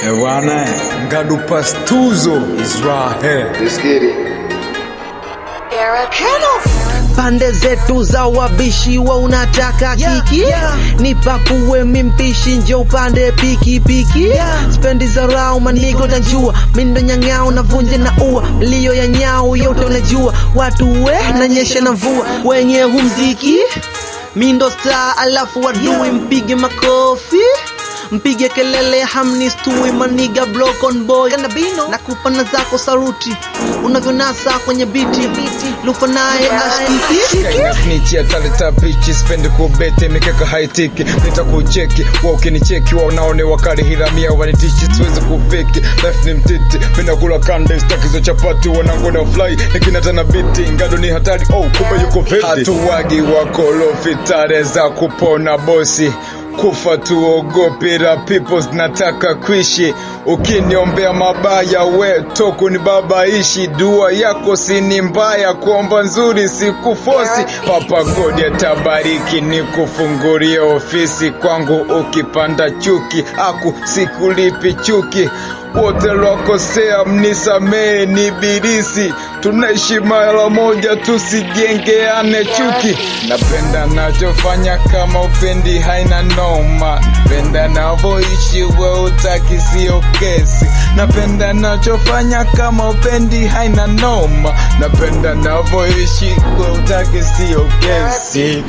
Ewana, Ngadu Pastuzo Israel. Let's get it. Pande zetu za wabishi wa unataka kiki Nipakuwe mimpishi nje upande piki piki Spendi za rao manigo tajua Mindo nyangao na vunje na ua Liyo ya nyao yote unajua Watu na nyeshe na mvua Wenye humziki Mindo star alafu wadui mpige makofi Mpige kelele hamni stui maniga block on boy Kanabino na kupana zako saruti Unavyonasa kwenye biti Lufa nae ashkiki Nichi ya talita bichi Spendi kubete mikeka haitiki Nita kucheki Woki ni cheki Wanaone wakari hiramia Wanitishi siwezi kufiki Life ni mtiti Mina kula kande Stakizo chapati Wanangona fly Nikinata na biti Ngado ni hatari Oh kumbe yuko vedi Hatuwagi wakolofi Tare za kupona bosi Kufa tuogopi la peoples nataka kuishi Ukiniombea mabaya we toku ni baba ishi Dua yako sini mbaya kuomba nzuri sikufosi Papa God atabariki ni kufunguria ofisi Kwangu ukipanda chuki aku sikulipi chuki Wote lwakosea mnisamee ni birisi Tunaishi mara moja tusijengeane chuki Napenda nachofanya kama upendi haina noma Napenda navoishi we utaki sio kesi Napenda nachofanya kama upendi haina noma Napenda navoishi we utaki sio kesi